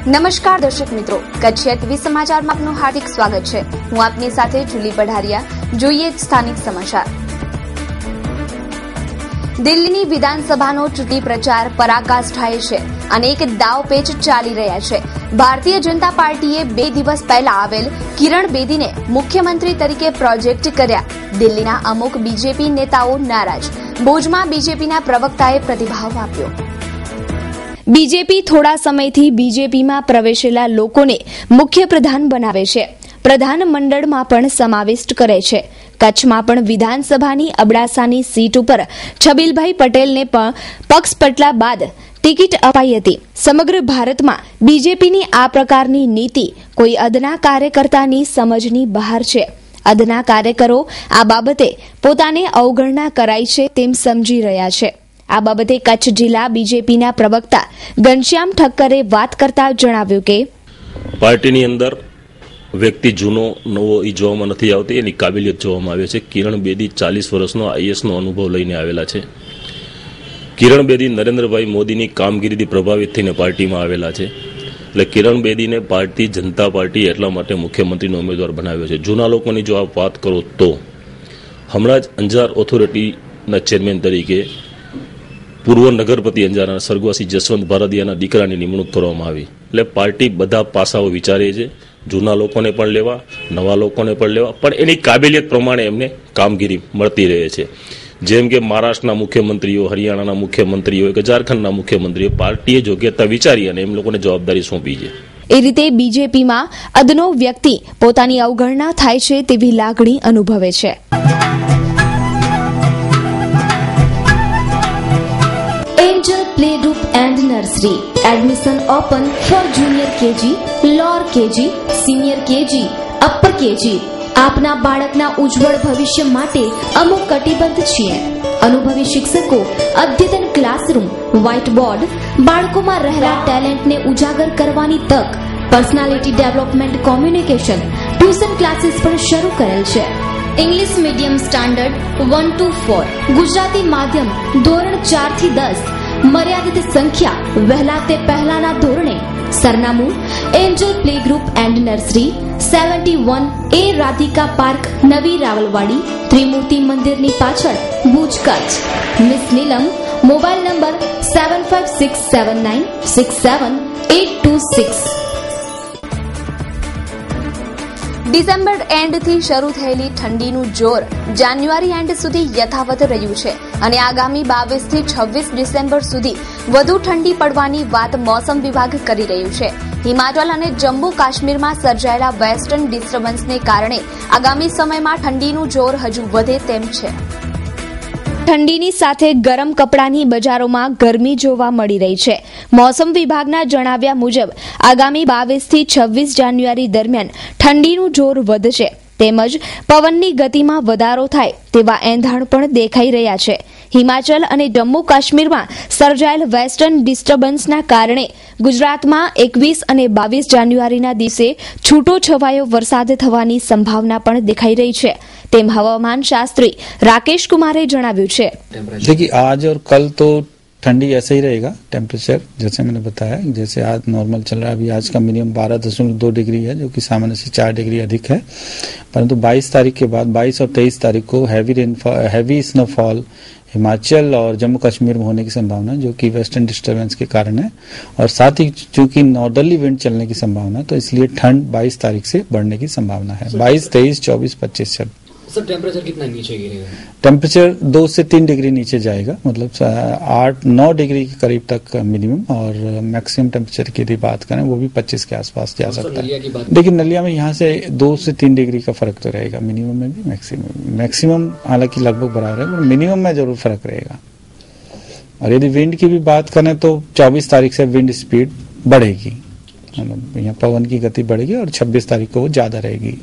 નમસ્કાર દર્શક મિત્રો, કચ્છ ટીવી સમાચારમાં આપનું હાર્દિક સ્વાગત છે. હું આપની સાથે જુલી પઢારિયા. જોઈએ સ્થાનિક સમાચાર. દિલ્હીની વિધાનસભાનો ચૂંટણી પ્રચાર પરાકાષ્ઠાએ છે. અનેક દાવપેચ ચાલી રહ્યા છે. ભારતીય જનતા પાર્ટીએ 2 દિવસ પહેલા આવેલ કિરણ બેદીને મુખ્યમંત્રી તરીકે પ્રોજેક્ટ કર્યા. દિલ્હીના અમુક બીજેપી નેતાઓ નારાજ. ભુજમાં બીજેપીના પ્રવક્તાએ પ્રતિભાવ આપ્યો. બીજેપી થોડા સમયથી બીજેપીમાં પ્રવેશેલા લોકોને મુખ્ય પ્રધાન બનાવે છે. પ્રધાન મંડળમાં પણ સમાવિષ્ટ કરે છે. કચ્છમાં પણ વિધાનસભાની અબડાસાની સીટ ઉપર છબીલભાઈ પટેલને પણ પક્ષપલટા બાદ ટિકિટ અપાઈ હતી. સમગ્ર ભારતમાં બીજેપીની આ પ્રકારની નીતિ કોઈ અદના કાર્યકર્તાની સમજની બહાર છે. અદના કાર્યકરો આ બાબતે પોતાને અવગણના કરાઈ છે તેમ સમજી રહ્યા છે. આ બાબતે કચ્છ જિલ્લા બીજેપીના પ્રવક્તા ઘનશ્યામ ઠક્કરે વાત કરતા જણાવ્યું કે પાર્ટીની અંદર વ્યક્તિ જૂનો નવો એ જોવામાં નથી આવતી, એની કાબિલિયત જોવામાં આવે છે. કિરણ બેદી 40 વર્ષનો આઈએસનો અનુભવ લઈને આવેલા છે. કિરણ બેદી નરેન્દ્રભાઈ મોદીની કામગીરીથી પ્રભાવિત થઈને પાર્ટીમાં આવેલા છે. એટલે કિરણ બેદીને ભારતીય જનતા પાર્ટી એટલા માટે મુખ્યમંત્રીનો ઉમેદવાર બનાવ્યો છે. જૂના લોકોની જો આપ વાત કરો તો હમણાં જ અંજાર ઓથોરિટીના ચેરમેન તરીકે પૂર્વ નગરપતિ અંજારના સ્વર્ગવાસી જસવંત ભારદિયાના દીકરાની નિમણૂક કરવામાં આવી. એટલે પાર્ટી બધા પાસાઓ વિચારે છે. જૂના લોકોને પણ લેવા, નવા લોકોને પણ લેવા, પણ એની કાબિલિયત પ્રમાણે એમને કામગીરી મળતી રહે છે. જેમ કે મહારાષ્ટ્રના મુખ્યમંત્રીઓ, હરિયાણાના મુખ્યમંત્રીઓ કે ઝારખંડના મુખ્યમંત્રીઓ પાર્ટીએ યોગ્યતા વિચારી અને એમ લોકોને જવાબદારી સોંપી છે. એ રીતે બીજેપીમાં અદનો વ્યક્તિ પોતાની અવગણના થાય છે તેવી લાગણી અનુભવે છે. Play Group and Nursery. Admission open for Junior KG, Lower KG, Senior KG, Upper KG. આપના બાળકના ઉજ્જવળ ભવિષ્ય માટે અમુક કટિબદ્ધ છીએ. અનુભવી શિક્ષકો, અદ્યતન ક્લાસરૂમ, વ્હાઇટ બોર્ડ, બાળકોમાં રહેલા ટેલેન્ટને ઉજાગર કરવાની તક, personality development, communication, tuition classes પણ શરૂ કરેલ છે. English medium standard 1 to 4, Gujarati માધ્યમ ધોરણ 4 થી 10, મર્યાદિત સંખ્યા, વહેલા તે પહેલાના ધોરણે. સરનામું Angel play group and nursery, 71A Radhika park, નવી રાવલવાડી, ત્રિમૂર્તિ મંદિરની પાછળ, ભુજ, કચ્છ. મિસ નીલમ, મોબાઈલ નંબર 7567967826. ડિસેમ્બર એન્ડથી શરૂ થયેલી ઠંડીનું જોર જાન્યુઆરી એન્ડ સુધી યથાવત રહ્યું છે અને આગામી 22 થી 26 ડિસેમ્બર સુધી વધુ ઠંડી પડવાની વાત મોસમ વિભાગ કરી રહ્યું છે. હિમાચલ અને જમ્મુ કાશ્મીરમાં સર્જાયેલા વેસ્ટર્ન ડિસ્ટર્બન્સને કારણે આગામી સમયમાં ઠંડીનું જોર હજુ વધે તેમ છે. ઠંડીની સાથે ગરમ કપડાની બજારોમાં ગરમી જોવા મળી રહી છે. મોસમ વિભાગના જણાવ્યા મુજબ આગામી 22 થી 26 જાન્યુઆરી દરમિયાન ઠંડીનું જોર વધશે તેમજ પવનની ગતિમાં વધારો થાય તેવા એંધાણ પણ દેખાઈ રહ્યા છે. હિમાચલ અને જમ્મુ કાશ્મીરમાં સર્જાયેલ વેસ્ટર્ન ડિસ્ટર્બન્સના કારણે ગુજરાતમાં 21 અને 22 જાન્યુઆરીના દિવસે છૂટો છવાયો વરસાદ થવાની સંભાવના પણ દેખાઈ રહી છે તેમ હવામાન શાસ્ત્રી राकेश कुमार जनाव्यू है. देखिए आज और कल तो ठंडी ऐसे ही रहेगा. टेम्परेचर जैसे मैंने बताया, जैसे आज नॉर्मल चल रहा है. अभी आज का मिनिमम 12.2 डिग्री है जो कि सामान्य से 4 डिग्री अधिक है. परंतु 22 तारीख के बाद 22 और 23 तारीख को हैवी स्नोफॉल हिमाचल और जम्मू कश्मीर में होने की संभावना है जो कि वेस्टर्न डिस्टर्बेंस के कारण है. और साथ ही चूंकि नॉर्दर्ली विंड चलने की संभावना है तो इसलिए ठंड 22 तारीख से बढ़ने की संभावना है. 22, 23, 24, 25 सब. सर टेम्परेचर कितना नीचे गिरेगा? टेम्परेचर 2 से 3 डिग्री नीचे जाएगा. मतलब 8-9 डिग्री के करीब तक मिनिमम, और मैक्सिमम टेम्परेचर की यदि बात करें वो भी 25 के आसपास जा सकता है. लेकिन नलिया में यहाँ से 2 से 3 डिग्री का फर्क तो रहेगा, मिनिमम में भी मैक्सिमम हालांकि लगभग बराबर है, पर मिनिमम में जरूर फर्क रहेगा. और यदि विंड की भी बात करें तो 24 तारीख से विंड स्पीड बढ़ेगी, मतलब यहाँ पवन की गति बढ़ेगी और 26 तारीख को वो ज्यादा रहेगी.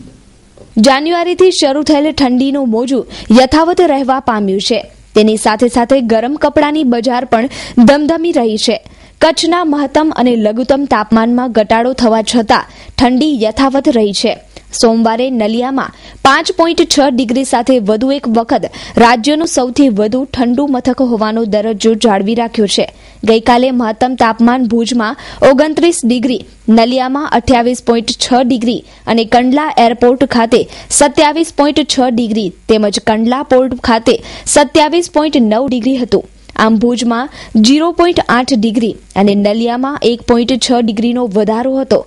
જાન્યુઆરીથી શરૂ થયેલ ઠંડીનું મોજું યથાવત રહેવા પામ્યું છે. તેની સાથે સાથે ગરમ કપડાની બજાર પણ ધમધમી રહી છે. કચ્છના મહત્તમ અને લઘુત્તમ તાપમાનમાં ઘટાડો થવા છતાં ઠંડી યથાવત રહી છે. સોમવારે નલિયામાં 5.6 ડિગ્રી સાથે વધુ એક વખત રાજ્યનું સૌથી વધુ ઠંડુ મથક હોવાનો દરજ્જો જાળવી રાખ્યો છે. ગઈકાલે મહત્તમ તાપમાન ભુજમાં 29 ડિગ્રી, નલિયામાં 28.6 ડિગ્રી અને કંડલા એરપોર્ટ ખાતે 27.6 ડિગ્રી તેમજ કંડલા પોર્ટ ખાતે 27.9 ડિગ્રી હતું. આમ ભુજમાં 0.8 ડિગ્રી અને નલિયામાં 1.6 ડિગ્રીનો વધારો હતો,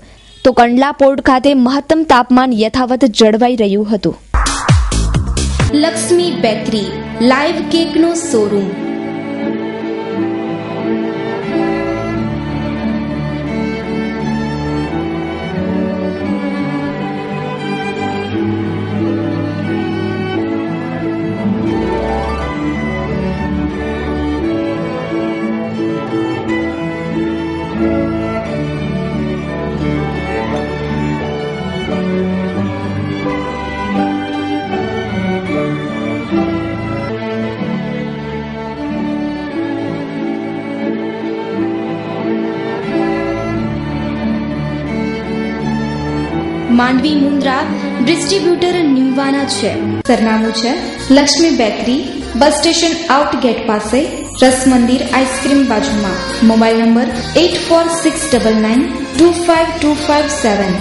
તો કંડલા પોર્ટ ખાતે મહત્તમ તાપમાન યથાવત જળવાઈ રહ્યું હતું. લક્ષ્મી બેકરી લાઈવ કેકનો શોરૂમ. માંડવી મુન્દ્રા ડિસ્ટ્રીબ્યુટર નિમવાના છે. સરનામું છે Laxmi bakery, bus station outgate પાસે, રસ મંદિર આઈસ્ક્રીમ બાજુમાં. Mobile number 8469925257.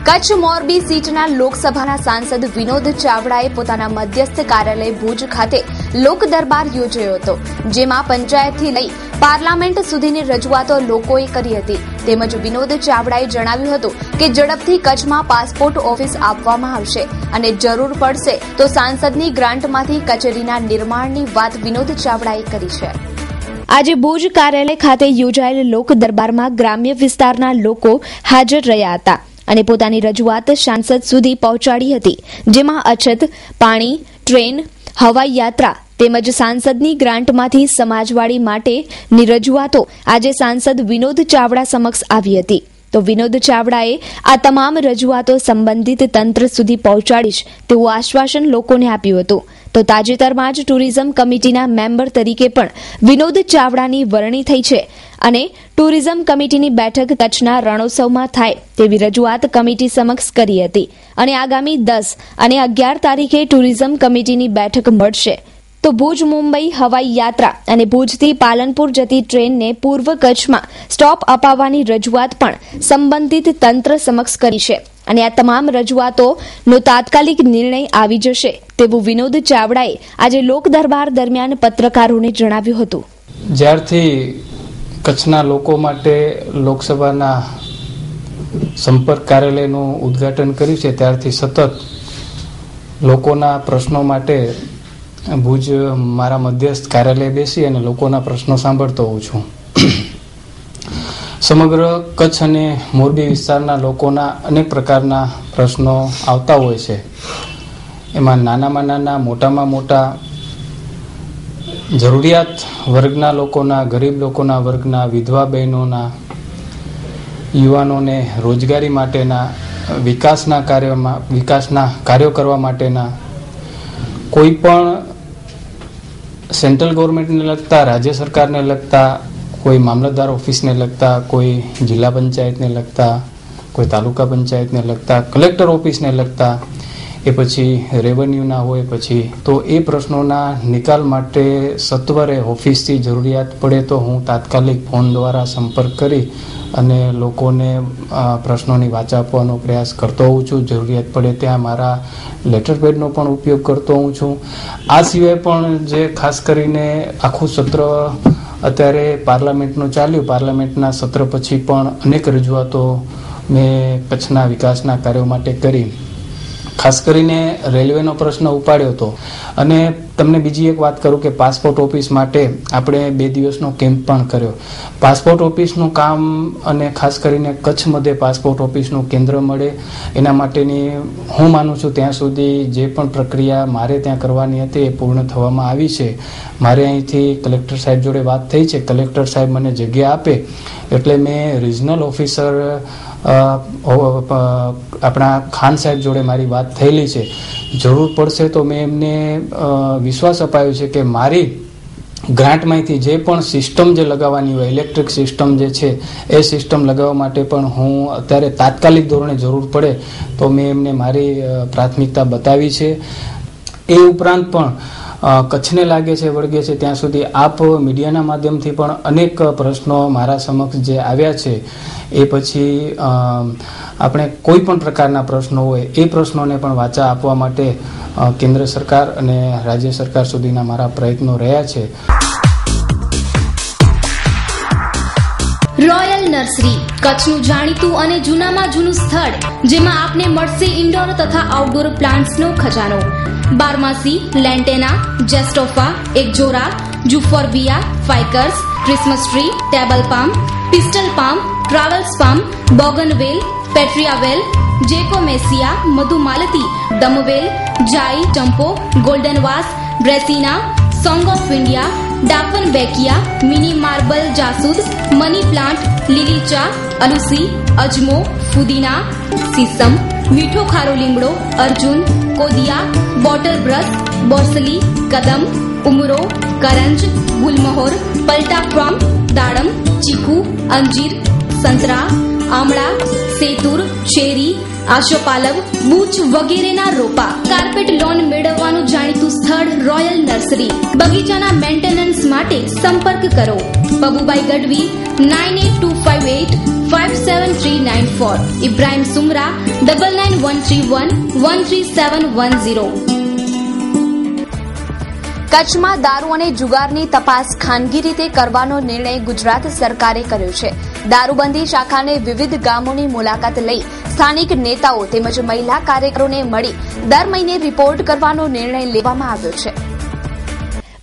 કચ્છ મોરબી સીટના લોકસભાના સાંસદ વિનોદ ચાવડાએ પોતાના મધ્યસ્થ કાર્યાલય ભુજ ખાતે લોક દરબાર યોજ્યો હતો, જેમાં પંચાયતથી લઈ પાર્લામેન્ટ સુધીની રજૂઆતો લોકોએ કરી હતી. તેમજ વિનોદ ચાવડાએ જણાવ્યું હતું કે ઝડપથી કચ્છમાં પાસપોર્ટ ઓફિસ આપવામાં આવશે અને જરૂર પડશે તો સાંસદની ગ્રાન્ટમાંથી કચેરીના નિર્માણની વાત વિનોદ ચાવડાએ કરી છે. આજે ભુજ કાર્યાલય ખાતે યોજાયેલ લોક દરબારમાં ગ્રામ્ય વિસ્તારના લોકો હાજર રહ્યા હતા અને પોતાની રજૂઆત સાંસદ સુધી પહોંચાડી હતી, જેમાં અછત, પાણી, ટ્રેન, હવાઈ યાત્રા તેમજ સાંસદની ગ્રાન્ટમાંથી સમાજવાડી માટેની રજૂઆતો આજે સાંસદ વિનોદ ચાવડા સમક્ષ આવી હતી. તો વિનોદ ચાવડાએ આ તમામ રજૂઆતો સંબંધિત તંત્ર સુધી પહોંચાડીશ તેવું આશ્વાસન લોકોને આપ્યું હતું. તો તાજેતરમાં જ ટુરિઝમ કમિટીના મેમ્બર તરીકે પણ વિનોદ ચાવડાની વરણી થઈ છે અને ટુરિઝમ કમિટીની બેઠક કચ્છના રણોત્સવમાં થાય તેવી રજૂઆત કમિટી સમક્ષ કરી હતી અને આગામી 10 અને 11 તારીખે ટુરિઝમ કમિટીની બેઠક મળશે. તો ભુજ મુંબઈ હવાઈ યાત્રા અને ભુજથી પાલનપુર જતી ટ્રેનને પૂર્વ કચ્છમાં સ્ટોપ અપાવવાની રજૂઆત પણ સંબંધિત તંત્ર સમક્ષ કરી છે અને આ તમામ રજૂઆતોનો તાત્કાલિક નિર્ણય આવી જશે તેવું વિનોદ ચાવડાએ આજે લોક દરબાર દરમિયાન પત્રકારોને જણાવ્યું હતું. જ્યારથી કચ્છના લોકો માટે લોકસભાના સંપર્ક કાર્યાલયનું ઉદ્ઘાટન કર્યું છે ત્યારથી સતત લોકોના પ્રશ્નો માટે ભુજ મારા મધ્યસ્થ કાર્યાલય બેસી અને લોકોના પ્રશ્નો સાંભળતો હોઉં છું. સમગ્ર કચ્છ અને મોરબી વિસ્તારના લોકોના અનેક પ્રકારના પ્રશ્નો આવતા હોય છે. એમાં નાનામાં નાના, મોટામાં મોટા, જરૂરિયાત વર્ગના લોકોના, ગરીબ લોકોના વર્ગના, વિધવા બહેનોના, યુવાનોને રોજગારી માટેના, વિકાસના કાર્યો કરવા માટેના, કોઈ પણ સેન્ટ્રલ ગવર્મેન્ટને લગતા, રાજ્ય સરકારને લગતા, કોઈ મામલતદાર ઓફિસને લગતા, કોઈ જિલ્લા પંચાયતને લગતા, કોઈ તાલુકા પંચાયતને લગતા, કલેક્ટર ઓફિસને લગતા, એ પછી રેવન્યુના હોય પછી, તો એ પ્રશ્નોના નિકાલ માટે સત્વરે ઓફિસથી જરૂરિયાત પડે તો હું તાત્કાલિક ફોન દ્વારા સંપર્ક કરી અને લોકોને પ્રશ્નોની વાચા આપવાનો પ્રયાસ કરતો હોઉં છું. જરૂરિયાત પડે ત્યાં મારા લેટર પેડનો પણ ઉપયોગ કરતો હોઉં છું. આ સિવાય પણ જે ખાસ કરીને આખું સત્ર અત્યારે પાર્લામેન્ટનું ચાલ્યું, પાર્લામેન્ટના સત્ર પછી પણ અનેક રજૂઆતો મેં કચ્છના વિકાસના કાર્યો માટે કરી. ખાસ કરીને રેલવેનો પ્રશ્ન ઉપાડ્યો હતો. અને તમને બીજી એક વાત કરું કે પાસપોર્ટ ઓફિસ માટે આપણે 2 દિવસનો કેમ્પ પણ કર્યો. પાસપોર્ટ ઓફિસનું કામ અને ખાસ કરીને કચ્છ મધ્યે પાસપોર્ટ ઓફિસનું કેન્દ્ર મળે એના માટેની હું માનું છું ત્યાં સુધી જે પણ પ્રક્રિયા મારે ત્યાં કરવાની હતી એ પૂર્ણ થવામાં આવી છે. મારે અહીંથી કલેક્ટર સાહેબ જોડે વાત થઈ છે. કલેક્ટર સાહેબ મને જગ્યા આપે એટલે મેં રિજનલ ઓફિસર આપણા ખાન સાહેબ જોડે મારી વાત થયેલી છે. જરૂર પડશે તો મેં એમને વિશ્વાસ અપાયો છે કે મારી ગ્રાન્ટમાંથી જે પણ સિસ્ટમ જે લગાવવાની હોય, ઇલેક્ટ્રિક સિસ્ટમ જે છે એ સિસ્ટમ લગાવવા માટે પણ હું અત્યારે તાત્કાલિક ધોરણે જરૂર પડે તો મેં એમને મારી પ્રાથમિકતા બતાવી છે. એ ઉપરાંત પણ કચ્છને લાગે છે વળગે છે ત્યાં સુધી આપ મીડિયાના માધ્યમથી પણ અનેક પ્રશ્નો મારા સમક્ષ જે આવ્યા છે એ પછી આપણે કોઈ પણ પ્રકારના પ્રશ્નો હોય એ પ્રશ્નોને પણ વાચા આપવા માટે કેન્દ્ર સરકાર અને રાજ્ય સરકાર સુધીના મારા પ્રયત્નો રહ્યા છે. રોયલ નર્સરી કચ્છનું જાણીતું અને જૂનામાં જૂનું સ્થળ જેમાં આપને મળશે ઇન્ડોર તથા આઉટડોર પ્લાન્ટ્સનો ખજાનો. બારમાસી, લેન્ટેના, જેસ્ટોફા, ixora, euphorbia, ficus, Christmas tree, table palm, પિસ્ટલ પામ, ટ્રાવેલ્સ પામ, બોગનવેલ, પેટ્રિયાવેલ, જેકોમેસિયા, મધુમાલતી, દમવેલ, જાઈ, ચંપો, ગોલ્ડન વાસ, બ્રેસિના, song of India, dieffenbachia, mini marble જાસૂદ, મની પ્લાન્ટ, લીલી ચા, અલુસી, અજમો, ફુદીના, સીસમ, મીઠો ખારો લીમડો, અર્જુન, કોદિયા, બોટલ બ્રશ, બોરસલી, કદમ, ઉમરો, કરંજ, ગુલમહોર, પલ્ટાફ્રોમ, દાડમ, ચીકુ, અંજીર, સંતરા, આમળા, સેતુર, ચેરી, આશોપાલવ, બૂચ વગેરેના રોપા. કાર્પેટ લોન મેળવવાનું જાણીતું સ્થળ રોયલ નર્સરી. બગીચાના મેન્ટેનન્સ માટે સંપર્ક કરો પબુભાઈ ગઢવી 9825857394, ઇબ્રાહિમ સુમરા 9913113710. કચ્છમાં દારૂ અને જુગારની તપાસ ખાનગી રીતે કરવાનો નિર્ણય ગુજરાત સરકારે કર્યો છે. દારૂબંધી શાખાને વિવિધ ગામોની મુલાકાત લઈ સ્થાનિક નેતાઓ તેમજ મહિલા કાર્યકરોને મળી દર મહિને રિપોર્ટ કરવાનો નિર્ણય લેવામાં આવ્યો છે.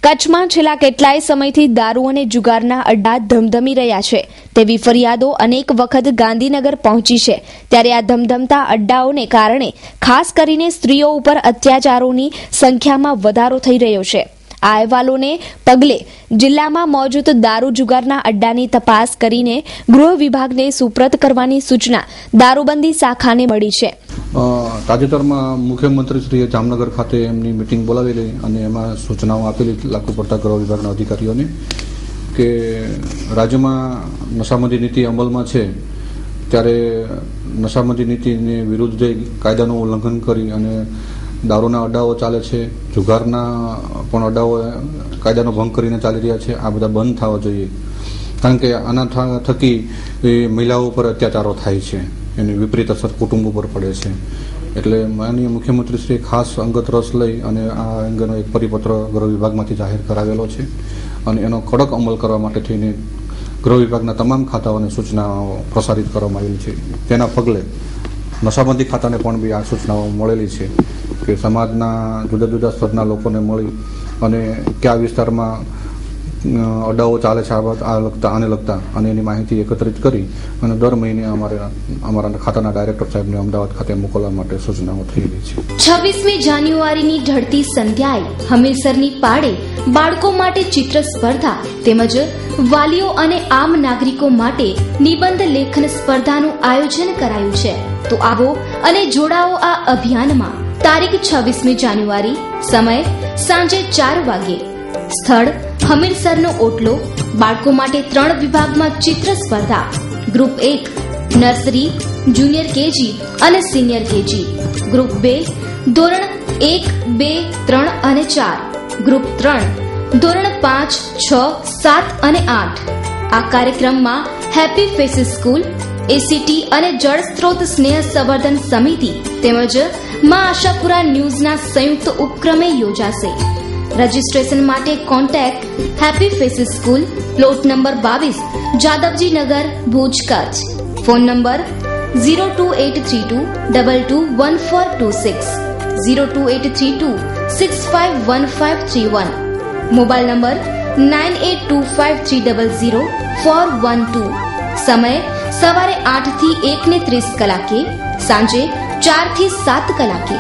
કચ્છમાં છેલ્લા કેટલાય સમયથી દારૂ અને જુગારના અડ્ડા ધમધમી રહ્યા છે તેવી ફરિયાદો અનેક વખત ગાંધીનગર પહોંચી છે. ત્યારે આ ધમધમતા અડ્ડાઓને કારણે ખાસ કરીને સ્ત્રીઓ ઉપર અત્યાચારોની સંખ્યામાં વધારો થઈ રહ્યો છે. આ અહેવાલોને પગલે જિલ્લામાં મોજૂદ દારૂ જુગારના અડ્ડાની તપાસ કરીને ગૃહ વિભાગને સુપ્રત કરવાની સૂચના દારૂબંધી શાખાને મળી છે. તાજેતરમાં મુખ્યમંત્રીશ્રીએ જામનગર ખાતે એમની મિટિંગ બોલાવેલી અને એમાં સૂચનાઓ આપેલી લાગુ પડતા ગૃહ વિભાગના અધિકારીઓને કે રાજ્યમાં નશાબંધી નીતિ અમલમાં છે ત્યારે નશાબંધી નીતિની વિરુદ્ધ જઈ કાયદાનું ઉલ્લંઘન કરી અને દારૂના અડ્ડાઓ ચાલે છે, જુગારના પણ અડ્ડાઓ કાયદાનો ભંગ કરીને ચાલી રહ્યા છે. આ બધા બંધ થવા જોઈએ કારણ કે આના થકી મહિલાઓ ઉપર અત્યાચારો થાય છે, એની વિપરીત અસર કુટુંબ ઉપર પડે છે. એટલે માનનીય મુખ્યમંત્રીશ્રીએ ખાસ અંગત રસ લઈ અને આ અંગેનો એક પરિપત્ર ગૃહ વિભાગમાંથી જાહેર કરાવેલો છે અને એનો કડક અમલ કરવા માટે થઈને ગૃહ વિભાગના તમામ ખાતાઓને સૂચનાઓ પ્રસારિત કરવામાં આવેલી છે. તેના પગલે નશાબંધી ખાતાને પણ બી આ સૂચનાઓ મળેલી છે કે સમાજના જુદા જુદા સ્તરના લોકોને મળી અને કયા વિસ્તારમાં અડ્ડાઓ ચાલે છે આને લગતા અને એની માહિતી એકત્રિત કરી અને દર મહિને અમારા ખાતાના ડાયરેક્ટર સાહેબને અમદાવાદ ખાતે મોકલવા માટે સૂચનાઓ થઈ રહી છે. 26મી જાન્યુઆરીની ઢળતી સંધ્યાએ હમીરસરની પાડે બાળકો માટે ચિત્ર સ્પર્ધા તેમજ વાલીઓ અને આમ નાગરિકો માટે નિબંધ લેખન સ્પર્ધાનું આયોજન કરાયું છે. તો આવો અને જોડાઓ આ અભિયાનમાં. તારીખ 26મી જાન્યુઆરી, સમય સાંજે 4 વાગે, સ્થળ હમીરસરનો ઓટલો. બાળકો માટે 3 વિભાગમાં ચિત્ર સ્પર્ધા. ગ્રુપ 1 નર્સરી, જુનિયર કેજી અને સિનિયર કેજી. ગ્રુપ 2 ધોરણ 1, 2, 3 અને 4. ગ્રુપ 3 ધોરણ 5, 6, 7 અને 8. આ કાર્યક્રમમાં હેપી ફેસીસ સ્કૂલ, એસીટી અને જળ સ્ત્રોત સ્નેહ સંવર્ધન સમિતિ તેમજ મા આશાપુરા ન્યૂઝના સંયુક્ત ઉપક્રમે યોજાશે. રજીસ્ટ્રેશન માટે contact happy faces school, plot number 22, Jadavji Nagar, Bhuj, Kutch. Phone number 02832221426, 02832651531. Mobile number 9825300412. સમય સવારે 8 થી 1:30 કલાકે, સાંજે 4 થી 7 કલાકે.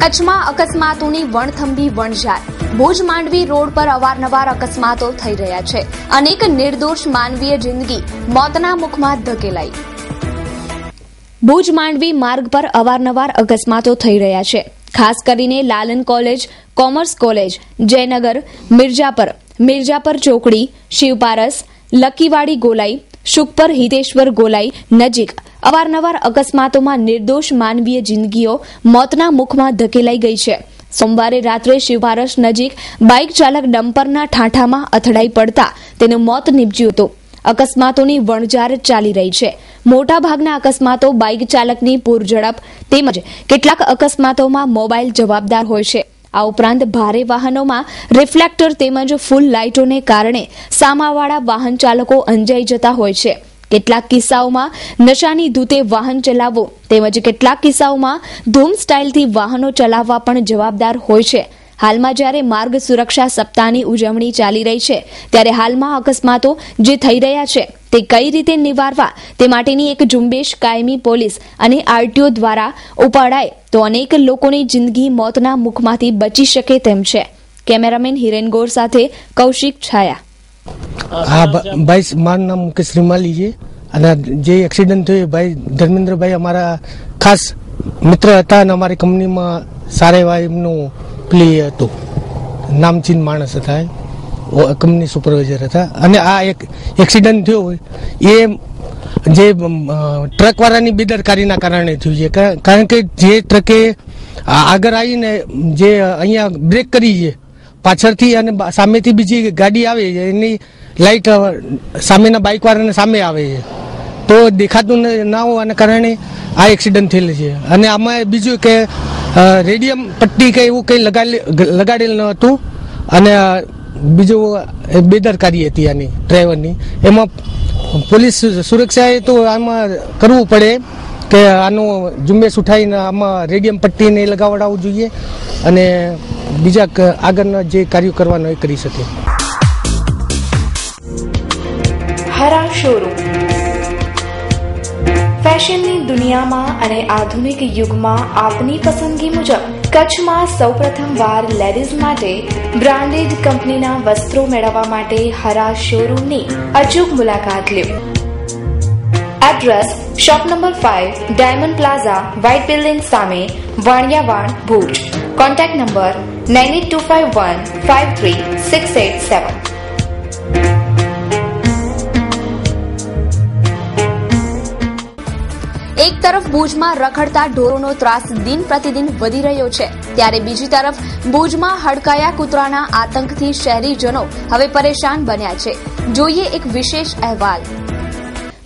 કચ્છમાં અકસ્માતોની વણથંભી વણઝાર. ભુજ માંડવી રોડ પર અવારનવાર અકસ્માતો થઈ રહ્યા છે. અનેક નિર્દોષ માનવીય જિંદગી મોતના મુખમાં ધકેલાઈ. ભુજ માંડવી માર્ગ પર અવારનવાર અકસ્માતો થઈ રહ્યા છે. ખાસ કરીને Lalan college, commerce college, Jaynagar, Mirjapar Mirjapar ચોકડી, શિવપારસ, લક્કીવાડી ગોલાઈ, શુકપર હિતેશ્વર ગોલાઈ નજીક અવારનવાર અકસ્માતોમાં નિર્દોષ માનવીય જિંદગીઓ મોતના મુખમાં ધકેલાઈ ગઈ છે. સોમવારે રાત્રે શિવપારસ નજીક બાઇક ચાલક ડમ્પરના ઠાંઠામાં અથડાઈ પડતા તેનું મોત નીપજ્યું હતું. અકસ્માતોની વણઝાર ચાલી રહી છે. મોટાભાગના અકસ્માતો બાઇક ચાલકની પૂરઝડપ તેમજ કેટલાક અકસ્માતોમાં મોબાઈલ જવાબદાર હોય છે. આ ઉપરાંત ભારે વાહનોમાં રિફ્લેક્ટર તેમજ ફૂલ લાઇટોને કારણે સામાવાળા વાહન ચાલકો અંજાઈ જતા હોય છે. કેટલાક કિસ્સાઓમાં નશાની ધૂતે વાહન ચલાવવું તેમજ કેટલાક કિસ્સાઓમાં ધૂમ સ્ટાઇલથી વાહનો ચલાવવા પણ જવાબદાર હોય છે. હાલમાં જ્યારે માર્ગ સુરક્ષા સપ્તાહની ઉજવણી ચાલી રહી છે ત્યારે હાલમાં અકસ્માતો જે થઈ રહ્યા છે તે કઈ રીતે નિવારવા તે માટેની એક ઝુંબેશ કાયમી પોલીસ અને આરટીઓ દ્વારા ઉપાડાય તો અનેક લોકોની જિંદગી મોતના મુખમાંથી બચી શકે તેમ છે. કેમેરામેન હિરેન ગોર સાથે કૌશિક છાયા. हाँ भाई, मारा नाम मुकेश रिमाली है અને જે એક્સિડન્ટ થયો ભાઈ ધર્મેન્દ્રભાઈ અમારા ખાસ મિત્ર હતા અને અમારી કંપનીમાં સારા એવા એમનું પ્લે હતું, નામચીન માણસ હતા, કંપની સુપરવાઇઝર હતા. અને આ એક એક્સિડન્ટ થયો એ જે ટ્રકવાળાની બેદરકારીના કારણે થયું છે. કારણ કે જે ટ્રકે આગળ આવીને જે અહીંયા બ્રેક કરી છે પાછળથી અને સામેથી બીજી ગાડી આવે છે, એની લાઇટ સામેના બાઇક વાળાને સામે આવે છે તો દેખાતું ના હોવાના કારણે આ એક્સિડન્ટ થયેલ છે. અને આમાં બીજું કે રેડિયમ પટ્ટી કે એવું કંઈ લગાડેલ ન હતું અને બીજું બેદરકારી હતી આની ડ્રાઈવરની. એમાં પોલીસ સુરક્ષાએ તો આમાં કરવું પડે કે આનું ઝુંબેશ ઉઠાવીને આમાં રેડિયમ પટ્ટીને લગાવડાવવું જોઈએ અને બીજા આગળના જે કાર્યો કરવાનો એ કરી શકે. હરા શોરૂમ ફેશનની દુનિયામાં અને આધુનિક યુગમાં આપની પસંદગી મુજબ કચ્છમાં સૌપ્રથમવાર લેડીઝ માટે બ્રાન્ડેડ કંપનીના વસ્ત્રો મેળવવા માટે હરા શોરૂમની અચૂક મુલાકાત લ્યો. Address shop number 5, diamond plaza, white building સામે, વાણિયાવાડ, ભુજ. Contact number 9825153687. એક તરફ ભુજમાં રખડતા ઢોરોનો ત્રાસ દિન પ્રતિદિન વધી રહ્યો છે ત્યારે બીજી તરફ ભુજમાં હડકાયા કૂતરાના આતંકથી શહેરીજનો હવે પરેશાન બન્યા છે. જોઈએ એક વિશેષ અહેવાલ.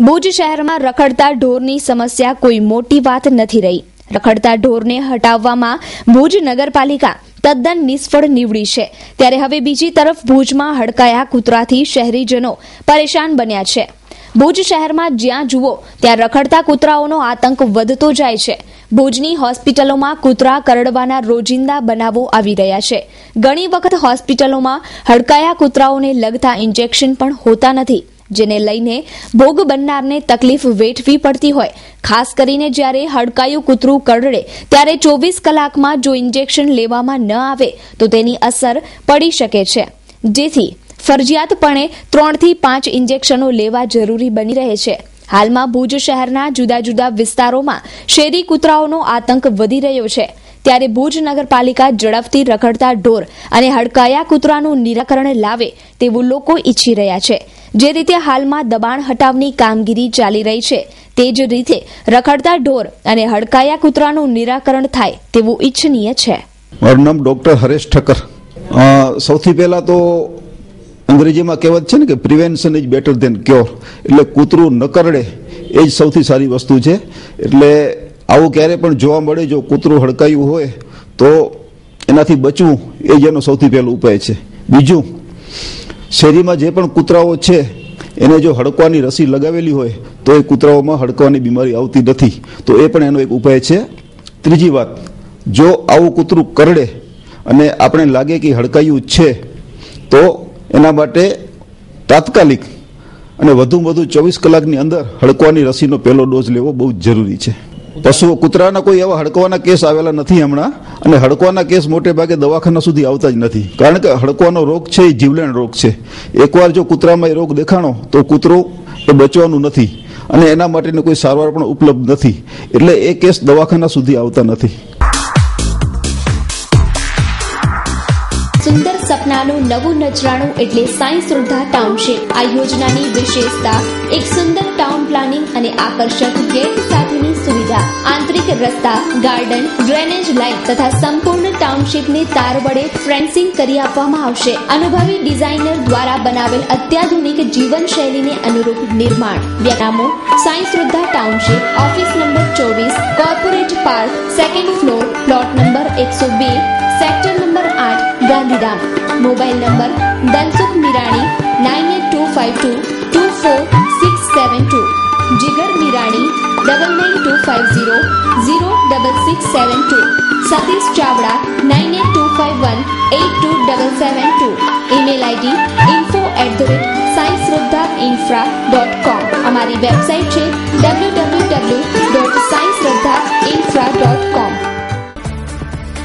ભુજ શહેરમાં રખડતા ઢોરની સમસ્યા કોઈ મોટી વાત નથી રહી. રખડતા ઢોરને હટાવવામાં ભુજ નગરપાલિકા તદ્દન નિષ્ફળ નીવડી છે ત્યારે હવે બીજી તરફ ભુજમાં હડકાયા કૂતરાથી શહેરીજનો પરેશાન બન્યા છે. ભુજ શહેરમાં જ્યાં જુઓ ત્યાં રખડતા કૂતરાઓનો આતંક વધતો જાય છે. ભુજની હોસ્પિટલોમાં કૂતરા કરડવાના રોજિંદા બનાવો આવી રહ્યા છે. ઘણી વખત હોસ્પિટલોમાં હડકાયા કૂતરાઓને લગતા ઇન્જેક્શન પણ હોતા નથી, જેને લઈને ભોગ બનનારને તકલીફ વેઠવી પડતી હોય. ખાસ કરીને જ્યારે હડકાયું કૂતરું કરડે ત્યારે 24 કલાકમાં જો ઇન્જેક્શન લેવામાં ન આવે તો તેની અસર પડી શકે છે, જેથી ફરજિયાતપણે 3 થી 5 ઇન્જેક્શનો લેવા જરૂરી બની રહે છે. હાલમાં ભુજ શહેરના જુદા જુદા વિસ્તારોમાં શેરી કૂતરાઓનો આતંક વધી રહ્યો છે ત્યારે ભુજ નગરપાલિકા ઝડપથી રખડતા ઢોર અને હડકાયા કૂતરાનું નિરાકરણ લાવે તેવું લોકો ઈચ્છી રહ્યા છે. જે રીતે હાલમાં દબાણ હટાવની કામગીરી ચાલી રહી છે તે જ રીતે રખડતા ઢોર અને હડકાયા કૂતરાનું નિરાકરણ થાય તેવું ઈચ્છનીય છે. મારું નામ ડોક્ટર હરેશ ઠક્કર. સૌથી પહેલા તો અંગ્રેજીમાં કહેવત છે ને કે prevention is better than cure, એટલે કૂતરું ન કરડે એ જ સૌથી સારી વસ્તુ છે. એટલે આવું ક્યારે પણ જોવા મળે જો કૂતરું હડકાયું હોય તો એનાથી બચવું એ જ એનો સૌથી પહેલો ઉપાય છે. બીજું, શેરીમાં જે પણ કૂતરાઓ છે એને જો હડકવાની રસી લગાવેલી હોય તો એ કૂતરાઓમાં હડકવાની બીમારી આવતી નથી, તો એ પણ એનો એક ઉપાય છે. ત્રીજી વાત, જો આવું કૂતરું કરડે અને આપણે લાગે કે હડકાયું છે તો એના માટે તાત્કાલિક અને વધુમાં વધુ 24 કલાકની અંદર હડકવાની રસીનો પહેલો ડોઝ લેવો બહુ જ જરૂરી છે. પશુઓ કૂતરાના કોઈ એવા હડકવાના કેસ આવેલા નથી હમણાં, અને હડકવાના કેસ મોટે ભાગે દવાખાના સુધી આવતા જ નથી, કારણ કે હડકવાનો રોગ છે એ જીવલેણ રોગ છે. એકવાર જો કૂતરામાં એ રોગ દેખાણો તો કૂતરું એ બચવાનું નથી અને એના માટેની કોઈ સારવાર પણ ઉપલબ્ધ નથી, એટલે એ કેસ દવાખાના સુધી આવતા નથી. સુંદર સપના યોજનાનું નવું નજરાણું એટલે સાંઈ શ્રદ્ધા ટાઉનશીપ. આ યોજનાની વિશેષતા એક સુંદર ટાઉન પ્લાનિંગ અને આકર્ષક ગેટ સાથેની સુવિધા, આંતરિક રસ્તા, ગાર્ડન, ડ્રેનેજ લાઇન તથા સંપૂર્ણ ટાઉનશીપને તાર વડે ફેન્સિંગ કરી આપવામાં આવશે. અનુભવી ડિઝાઇનર દ્વારા બનાવેલ અત્યાધુનિક જીવનશૈલીને અનુરૂપ નિર્માણ. નામો Sai Shraddha township, office number 24, corporate park, second floor, plot number 102, sector number 8, Gandhidham. Mobile number Dhansukh Mirani 9825224672, Jigar Mirani 9925006672, Satish Chavda 9825182772. Email ID info@saisradhainfra.com. અમારી વેબસાઇટ છે www.saisradhainfra.com.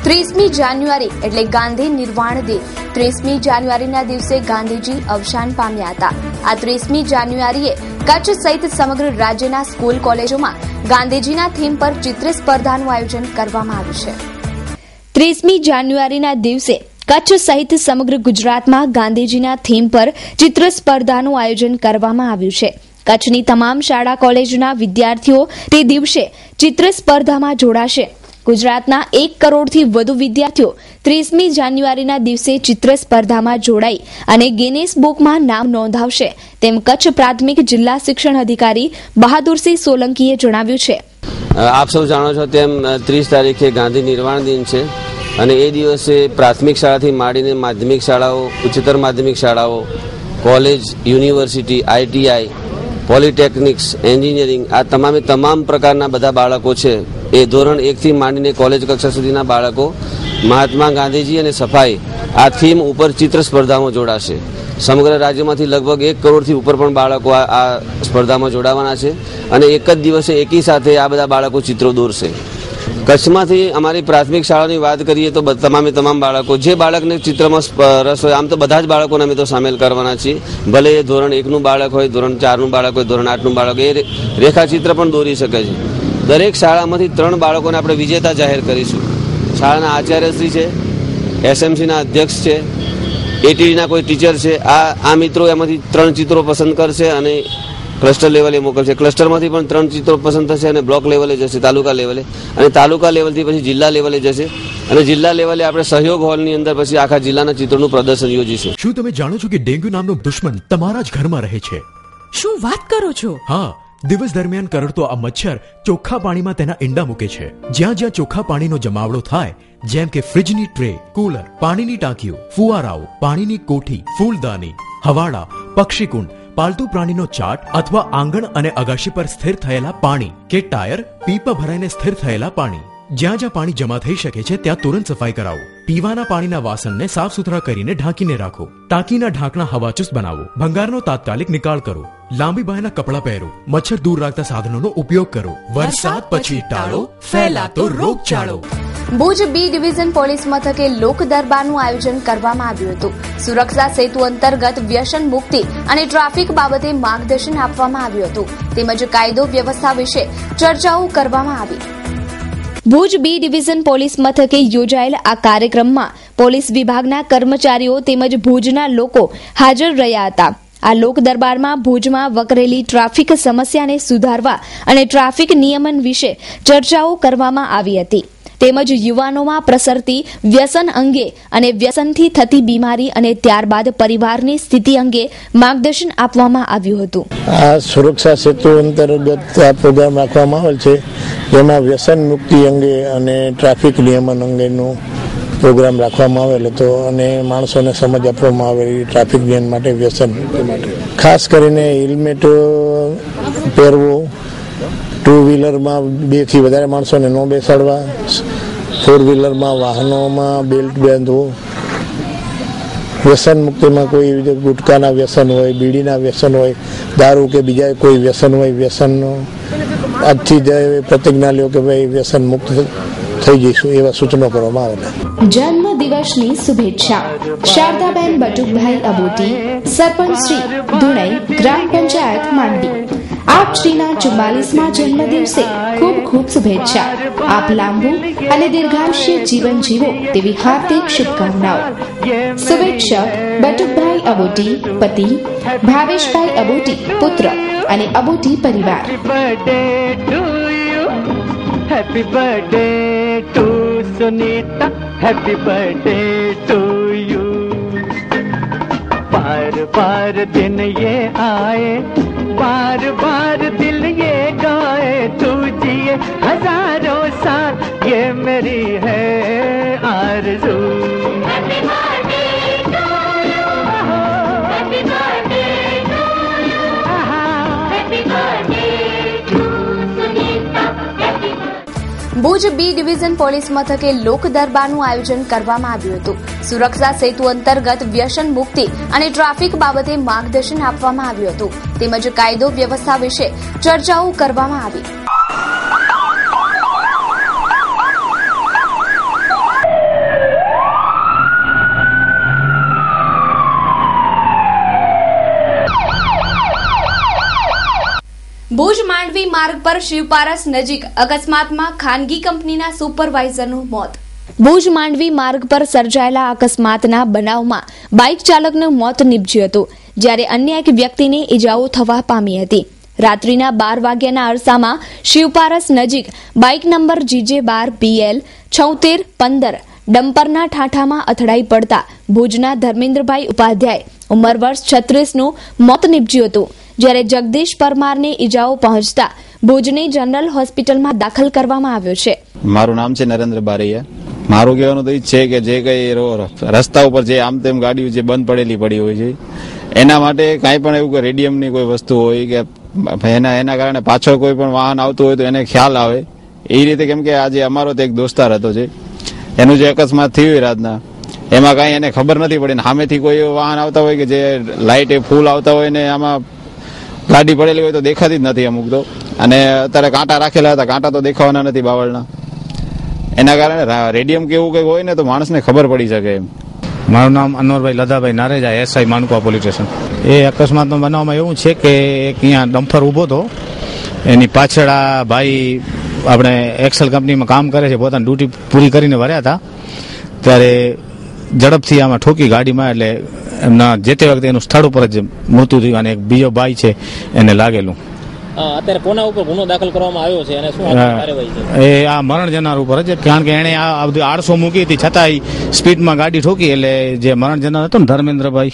30મી જાન્યુઆરી એટલે ગાંધી નિર્વાણ દિન. 30મી જાન્યુઆરીના દિવસે ગાંધીજી અવસાન પામ્યા હતા. આ 30મી જાન્યુઆરીએ કચ્છ સહિત સમગ્ર રાજ્યના સ્કૂલ કોલેજોમાં ગાંધીજીના થીમ પર ચિત્ર સ્પર્ધાનું આયોજન કરવામાં આવ્યું છે. 30મી જાન્યુઆરીના દિવસે કચ્છ સહિત સમગ્ર ગુજરાતમાં ગાંધીજીના થીમ પર ચિત્ર સ્પર્ધાનું આયોજન કરવામાં આવ્યું છે. કચ્છની તમામ શાળા કોલેજના વિદ્યાર્થીઓ તે દિવસે ચિત્ર સ્પર્ધામાં જોડાશે. ગુજરાતના 1 કરોડથી વધુ વિદ્યાર્થીઓ 30મી જાન્યુઆરીના દિવસે ચિત્ર સ્પર્ધામાં જોડાઈ અને ગિનિસ બુકમાં નામ નોંધાવશે, તેમ કચ્છ પ્રાથમિક જિલ્લા શિક્ષણ અધિકારી બહાદુરસિંહ સોલંકીએ જણાવ્યું છે. આપ સૌ જાણો છો તેમ 30 તારીખે ગાંધી નિર્વાણ દિન છે અને એ દિવસે પ્રાથમિક શાળાથી માંડીને માધ્યમિક શાળાઓ, ઉચ્ચતર માધ્યમિક શાળાઓ, કોલેજ, યુનિવર્સિટી, આઈટીઆઈ, પોલિટેકનિક્સ, એન્જિનિયરિંગ, આ તમામ પ્રકારના બધા બાળકો છે એ ધોરણ 1 થી માંડીને કોલેજ કક્ષા સુધીના બાળકો મહાત્મા ગાંધીજી અને સફાઈ આ થીમ ઉપર ચિત્ર સ્પર્ધામાં જોડાશે. સમગ્ર રાજ્યમાંથી લગભગ 1 કરોડથી ઉપર પણ બાળકો આ સ્પર્ધામાં જોડાવાના છે અને એક જ દિવસે એકી સાથે આ બધા બાળકો ચિત્રો દોરશે. કચ્છમાંથી અમારી પ્રાથમિક શાળાની વાત કરીએ તો તમામ બાળકો, જે બાળકને ચિત્રમાં રસ હોય, આમ તો બધા જ બાળકોને અમે તો સામેલ કરવાના છીએ. ભલે એ ધોરણ 1નું બાળક હોય, ધોરણ 4નું બાળક હોય, ધોરણ 8નું બાળક, એ રેખાચિત્ર પણ દોરી શકે છે. દરેક શાળામાંથી 3 બાળકોને આપણે વિજેતા જાહેર કરીશું. શાળાના આચાર્યશ્રી છે, એસએમસીના અધ્યક્ષ છે, એટીડીના કોઈ ટીચર છે. આ મિત્રો એમાંથી 3 ચિત્રો પસંદ કરશે અને ક્લસ્ટર લેવલે મોકલશે. ક્લસ્ટરમાંથી પણ 3 ચિત્રો પસંદ થશે અને બ્લોક લેવલે જશે, તાલુકા લેવલે, અને તાલુકા લેવલથી પછી જિલ્લા લેવલે જશે અને જિલ્લા લેવલે આપણે સહયોગ હોલની અંદર પછી આખા જિલ્લાના ચિત્રોનું પ્રદર્શન યોજીશું. શું તમે જાણો છો કે ડેન્ગ્યુ નામનો દુશ્મન તમારા જ ઘરમાં રહે છે? શું વાત કરો છો? હા, દિવસ દરમિયાન કરડતો આ મચ્છર ચોખ્ખા પાણીમાં તેના ઈંડા મૂકે છે. જ્યાં ચોખ્ખા પાણીનો જમાવડો થાય, જેમ કે ફ્રીજની ટ્રે, કુલર, પાણીની ટાંકીઓ, ફુવારાઓ, પાણીની કોઠી, ફૂલદાની, હવાડા, પક્ષીકુંડ, પાલતુ પ્રાણીનો ચાટ અથવા આંગણ અને અગાશી પર સ્થિર થયેલા પાણી કે ટાયર, પીપા ભરાઈને સ્થિર થયેલા પાણી, જ્યાં પાણી જમા થઈ શકે છે ત્યાં તુરંત સફાઈ કરાવો. પીવાના પાણીના વાસણને સાફ સુથરા કરીને ઢાંકીને રાખો. ટાંકીના ઢાંકણા હવાચુસ્ત બનાવો. ભંગારનો તાત્કાલિક નિકાલ કરો. લાંબી બાયના કપડાં પહેરો. મચ્છર દૂર રાખતા સાધનોનો ઉપયોગ કરો. વરસાદ પછી ટાળો ફેલાતો રોગચાળો. ભુજ બી ડિવિઝન પોલીસ મથકે લોક દરબારનું આયોજન કરવામાં આવ્યું હતું. સુરક્ષા સેતુ અંતર્ગત વ્યસન મુક્તિ અને ટ્રાફિક બાબતે માર્ગદર્શન આપવામાં આવ્યું હતું, તેમજ કાયદો વ્યવસ્થા વિશે ચર્ચાઓ કરવામાં આવી. ભુજ બી ડિવિઝન પોલીસ મથકે યોજાયેલ આ કાર્યક્રમમાં પોલીસ વિભાગના કર્મચારીઓ તેમજ ભુજના લોકો હાજર રહ્યા હતા. આ લોક દરબારમાં ભુજમાં વકરેલી ટ્રાફિક સમસ્યાને સુધારવા અને ટ્રાફિક નિયમન વિશે ચર્ચાઓ કરવામાં આવી હતી, તેમજ યુવાનોમાં પ્રસરતી વ્યસન અંગે અને વ્યસનથી થતી બીમારી અને ત્યારબાદ પરિવારની સ્થિતિ અંગે માર્ગદર્શન આપવામાં આવ્યું હતું. આ સુરક્ષા સેતુ અંતર્ગત આ પ્રોગ્રામ રાખવામાં આવેલ છે, જેમાં વ્યસન મુક્તિ અંગે અને ટ્રાફિક નિયમન અંગેનું પ્રોગ્રામ રાખવામાં આવેલ હતો અને માણસોને સમજ આપવામાં આવેલી ટ્રાફિક નિયમન માટે, વ્યસન મુક્તિ માટે. ખાસ કરીને હેલ્મેટ પહેરવું, 2 વ્હીલરમાં 2 થી વધારે માણસોને ન બેસાડવા, 4 વ્હીલરમાં વાહનોમાં બેલ્ટ બાંધવું, વ્યસન મુક્તિમાં કોઈ ગુટકાના વ્યસન હોય, બીડીના વ્યસન હોય, દારૂ કે બીજા કોઈ વ્યસન હોય, વ્યસનનો આજથી જ પ્રતિજ્ઞા લ્યો કે ભાઈ વ્યસન મુક્ત થઈ જઈશું, એવા સૂચનો કરવામાં આવેલા. જન્મ દિવસની શુભેચ્છા શારદાબેન બટુકભાઈ અબોટી, સરપંચ શ્રી ધુણઈ, ગ્રામ પંચાયત માંડવી. આપ શ્રીના 44મા જન્મદિવસે ખૂબ ખૂબ શુભેચ્છા. આપ લાંબુ અને દીર્ઘાયુષ્ય જીવન જીવો તેવી હાર્દિક શુભકામનાઓ. શુભેચ્છક બટુકભાઈ અબોટી પતિ, ભાવેશભાઈ અબોટી પુત્ર અને અબોટી પરિવાર. Happy birthday to Sunita, happy birthday to you. बार बार दिन ये आए, बार बार दिल ये गाए, तू जिए हजारों साल, ये मेरी है आरज़ू. Happy birthday to you, happy birthday to you, happy birthday to Sunita, happy birthday. Bhuj B division police મથકે લોક દરબારનું આયોજન કરવામાં આવ્યું હતું. સુરક્ષા સેતુ અંતર્ગત વ્યસન મુક્તિ અને ટ્રાફિક બાબતે માર્ગદર્શન આપવામાં આવ્યું હતું, તેમજ કાયદો વ્યવસ્થા વિશે ચર્ચાઓ કરવામાં આવી. ભુજ માંડવી માર્ગ પર શિવપારસ નજીક અકસ્માતમાં ખાનગી કંપનીના સુપરવાઇઝરનું મોત. ભુજ માંડવી માર્ગ પર સર્જાયેલા અકસ્માતના બનાવમાં બાઇક ચાલકનું મોત નીપજ્યું હતું, જ્યારે અન્ય એક વ્યક્તિને ઇજાઓ થવા પામી હતી. રાત્રિના 12 વાગ્યાના અરસામાં શિવપારસ નજીક બાઇક નંબર GJ12PL 7615 ડમ્પરના ઠાઠામાં અથડાઈ પડતા ભુજના ધર્મેન્દ્રભાઈ ઉપાધ્યાય ઉંમર વર્ષ 36નું મોત નીપજ્યું હતું, જ્યારે જગદીશ પરમારને ઇજાઓ પહોંચતા ભુજની જનરલ હોસ્પિટલમાં દાખલ કરવામાં આવ્યો છે. મારું નામ છે નરેન્દ્ર બારૈયા. મારું કહેવાનું તો એ છે કે જે કઈ રસ્તા ઉપર જે આમ તેમ ગાડીઓ જે બંધ પડેલી પડી હોય છે, એના માટે કાંઈ પણ એવું કે રેડિયમની કોઈ વસ્તુ હોય કે એના કારણે પાછળ કોઈ પણ વાહન આવતું હોય તો એને ખ્યાલ આવે એ રીતે. કેમ કે આજે અમારો તો એક દોસ્તાર હતો છે, એનું જે અકસ્માત થયું હોય રાતના, એમાં કાંઈ એને ખબર નથી પડી ને સામેથી કોઈ વાહન આવતા હોય કે જે લાઇટ ફૂલ આવતા હોય ને આમાં ગાડી પડેલી હોય તો દેખાતી જ નથી અમુક તો. અને અત્યારે કાંટા રાખેલા હતા, કાંટા તો દેખાવાના નથી બાવળના, એના કારણે રેડિયમ કેવું કંઈક હોય ને તો માણસને ખબર પડી શકે એમ. મારું નામ અનવરભાઈ લદાભાઈ નારેજા, SI માનકુવા પોલીસ સ્ટેશન. એ અકસ્માતનો બનાવમાં એવું છે કે એક અહીંયા ડમ્પર ઊભો હતો, એની પાછળ આ ભાઈ આપણે એક્સેલ કંપનીમાં કામ કરે છે, પોતાની ડ્યુટી પૂરી કરીને વર્યા હતા, ત્યારે ઝડપથી આમાં ઠોકી ગાડીમાં, એટલે એમના જે તે વખતે એનું સ્થળ ઉપર જ મૃત્યુ થયું અને એક બીજો ભાઈ છે એને લાગેલું. અત્યારે કોના ઉપર ગુનો દાખલ કરવામાં આવ્યો છે અને શું કાર્યવાહી છે? એ આ મરણ જનાર ઉપર જ, કારણ કે એને આ બધી 800 મૂકી હતી છતાંય સ્પીડમાં ગાડી ઠોકી, એટલે જે મરણ જનાર હતો ને ધર્મેન્દ્રભાઈ,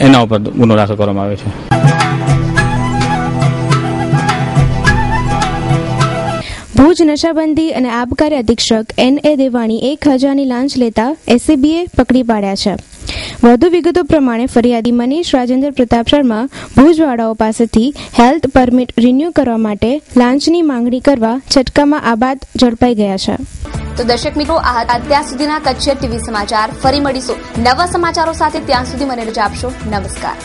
એના ઉપર ગુનો દાખલ કરવામાં આવ્યો છે. ભુજ નશાબંધી અને આબકારી અધિક્ષક NA દેવાણી 1000ની લાંચ લેતા SCBએ પકડી પાડ્યા છે. વધુ વિગતો પ્રમાણે ફરિયાદી મનીષ રાજેન્દ્ર પ્રતાપ શર્મા ભુજવાળાઓ પાસેથી હેલ્થ પરમિટ રિન્યુ કરવા માટે લાંચની માંગણી કરવા છટકામાં આબાદ ઝડપાઈ ગયા છે. તો દર્શક મિત્રો, આ હતા અત્યાર સુધીના કચ્છ TV સમાચાર. ફરી મળીશું નવા સમાચારો સાથે. ત્યાં સુધી મને રજા આપશો. નમસ્કાર.